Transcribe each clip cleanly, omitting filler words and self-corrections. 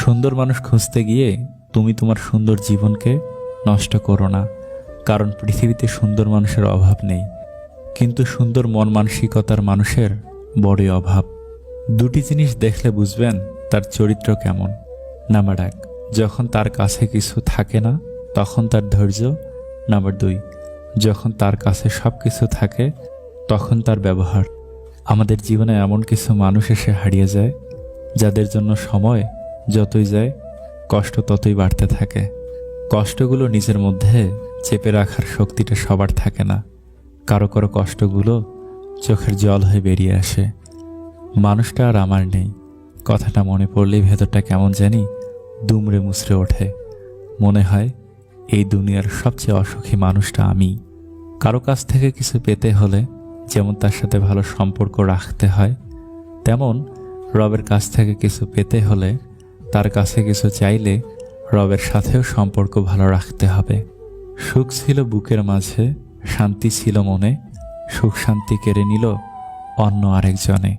সুন্দর মানুষ খুঁজতে গিয়ে তুমি তোমার সুন্দর জীবনকে নষ্ট করো না, কারণ পৃথিবীতে সুন্দর মানুষের অভাব নেই, কিন্তু সুন্দর মন মানসিকতার মানুষের বড়ই অভাব। দুটি জিনিস দেখলে বুঝবেন তার চরিত্র কেমন। নাম্বার 1, যখন তার কাছে কিছু থাকে না তখন তার ধৈর্য। নাম্বার 2, যখন তার কাছে সব কিছু থাকে তখন তার ব্যবহার। আমাদের জীবনে এমন কিছু মানুষ এসে হারিয়ে যায় যাদের জন্য সময় যতই যায় কষ্ট ততই বাড়তে থাকে। কষ্টগুলো নিজের মধ্যে চেপে রাখার শক্তিটা সবার থাকে না। কারো কারো কষ্টগুলো চোখের জল হয়ে বেরিয়ে আসে। মানুষটা আর আমার নেই কথাটা মনে পড়লেই ভেতরটা কেমন জানি দুমড়ে মুচড়ে ওঠে। মনে হয় এই দুনিয়ার সবচেয়ে অসুখী মানুষটা আমি। কারো কাছ থেকে কিছু পেতে হলে যেমন তার সাথে ভালো সম্পর্ক রাখতে হয়, তেমন রবের কাছ থেকে কিছু পেতে হলে তার কাছে কিছু চাইলে রবের সাথেও সম্পর্ক ভালো রাখতে হবে। সুখ ছিল বুকের মাঝে, শান্তি ছিল মনে, সুখ শান্তি কেড়ে নিল অন্য আরেকজনে।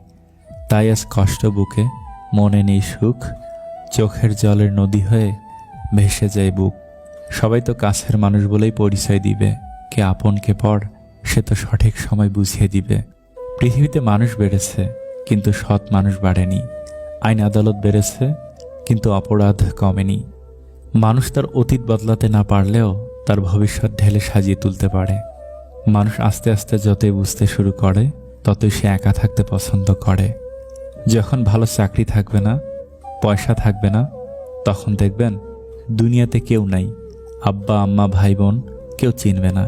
তাই আজ কষ্ট বুকে, মনে নেই সুখ, চোখের জলের নদী হয়ে ভেসে যায় বুক। সবাই তো কাছের মানুষ বলেই পরিচয় দিবে, কে আপন কে পর সে তো সঠিক সময় বুঝিয়ে দিবে। পৃথিবীতে মানুষ বেড়েছে কিন্তু সৎ মানুষ বাড়েনি, আইন আদালত বেড়েছে কিন্তু অপরাধ কমেনি। মানুষ তার অতীত বদলাতে না পারলেও তার ভবিষ্যৎ ঢেলে সাজিয়ে তুলতে পারে। মানুষ আস্তে আস্তে যতই বুঝতে শুরু করে ততই সে একা থাকতে পছন্দ করে। যখন ভালো চাকরি থাকবে না, পয়সা থাকবে না, তখন দেখবেন দুনিয়াতে কেউ নাই, আব্বা আম্মা ভাই বোন কেউ চিনবে না।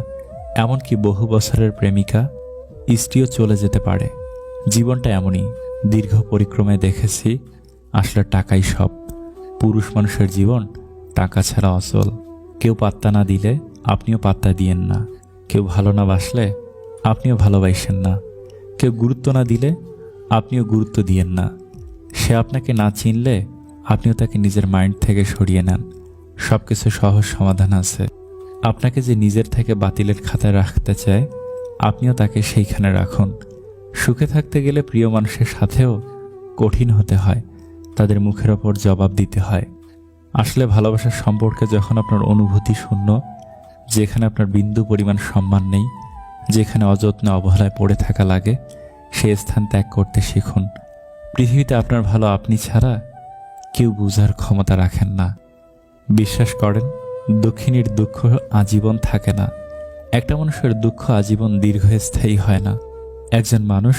এমনকি বহু বছরের প্রেমিকা স্ত্রীও চলে যেতে পারে। জীবনটা এমনই, দীর্ঘ পরিক্রমায় দেখেছি আসলে টাকাই সব। পুরুষ মানুষের জীবন টাকা ছাড়া অচল। কেউ পাত্তা না দিলে আপনিও পাত্তা দিয়েন না, কেউ ভালো না বাসলে আপনিও ভালোবাসেন না, কেউ গুরুত্ব না দিলে আপনিও গুরুত্ব দিয়েন না। সে আপনাকে না চিনলে আপনিও তাকে নিজের মাইন্ড থেকে সরিয়ে নেন। সব কিছু সহজ সমাধান আছে। আপনাকে যে নিজের থেকে বাতিলের খাতায় রাখতে চায় আপনিও তাকে সেইখানে রাখুন। সুখে থাকতে গেলে প্রিয় মানুষের সাথেও কঠিন হতে হয়, তাদের মুখের ওপর জবাব দিতে হয়। আসলে ভালোবাসার সম্পর্কে যখন আপনার অনুভূতি শূন্য, যেখানে আপনার বিন্দু পরিমাণ সম্মান নেই, যেখানে অযত্নে অবহেলায় পড়ে থাকা লাগে, সেই স্থান ত্যাগ করতে শিখুন। পৃথিবীতে আপনার ভালো আপনি ছাড়া কেউ বুঝার ক্ষমতা রাখেন না। বিশ্বাস করেন, দুঃখিনীর দুঃখ আজীবন থাকে না। একটা মানুষের দুঃখ আজীবন দীর্ঘস্থায়ী হয় না। একজন মানুষ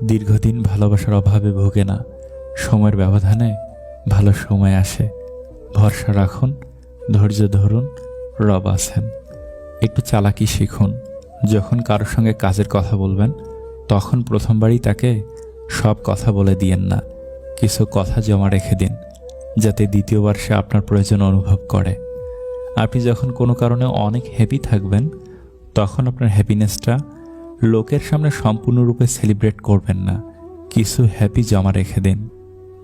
দীর্ঘদিন ভালোবাসার অভাবে ভোগে না, সময়ের ব্যবধানে ভালো সময় আসে। ভরসা রাখুন, ধৈর্য ধরুন, রব আছেন। একটু চালাকি শিখুন। যখন কারোর সঙ্গে কাজের কথা বলবেন তখন প্রথমবারই তাকে সব কথা বলে দিয়েন না, কিছু কথা জমা রেখে দিন, যাতে দ্বিতীয়বার সে আপনার প্রয়োজন অনুভব করে। আপনি যখন কোনো কারণে অনেক হ্যাপি থাকবেন তখন আপনার হ্যাপিনেসটা লোকের সামনে সম্পূর্ণরূপে সেলিব্রেট করবেন না, কিছু হ্যাপি জমা রেখে দিন।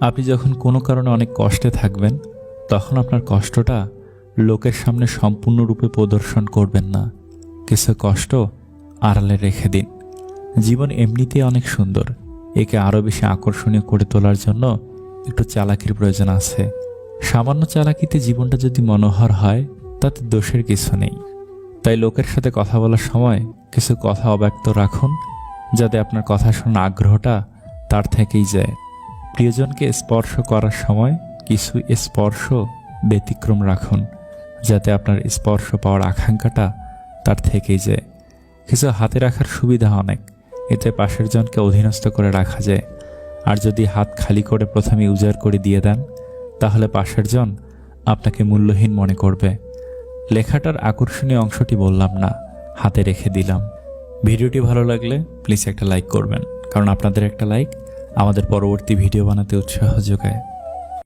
আপনি যখন কোনো কারণে অনেক কষ্টে থাকবেন তখন আপনার কষ্টটা লোকের সামনে সম্পূর্ণরূপে প্রদর্শন করবেন না, কিছু কষ্ট আড়ালে রেখে দিন। জীবন এমনিতেই অনেক সুন্দর, একে আরও বেশি আকর্ষণীয় করে তোলার জন্য একটু চালাকির প্রয়োজন আছে। সামান্য চালাকিতে জীবনটা যদি মনোহর হয় তাতে দোষের কিছু নেই। তাই লোকের সাথে কথা বলার সময় কিছু কথা অব্যক্ত রাখুন, যাতে আপনার কথা শোনার আগ্রহটা তার থেকেই যায়। প্রিয়জনকে স্পর্শ করার সময় কিছু স্পর্শ ব্যতিক্রম রাখুন, যাতে আপনার স্পর্শ পাওয়ার আকাঙ্ক্ষাটা তার থেকেই যায়। কিছু হাতে রাখার সুবিধা অনেক, এতে পাশের জনকে অধীনস্থ করে রাখা যায়। আর যদি হাত খালি করে প্রথমে উজাড় করে দিয়ে দেন তাহলে পাশের জন আপনাকে মূল্যহীন মনে করবে। লেখাটার আকর্ষণীয় অংশটি বললাম না, হাতে রেখে দিলাম। ভিডিওটি ভালো লাগলে প্লিজ একটা লাইক করবেন, কারণ আপনাদের একটা লাইক আমাদের পরবর্তী ভিডিও বানাতে উৎসাহ যোগায়।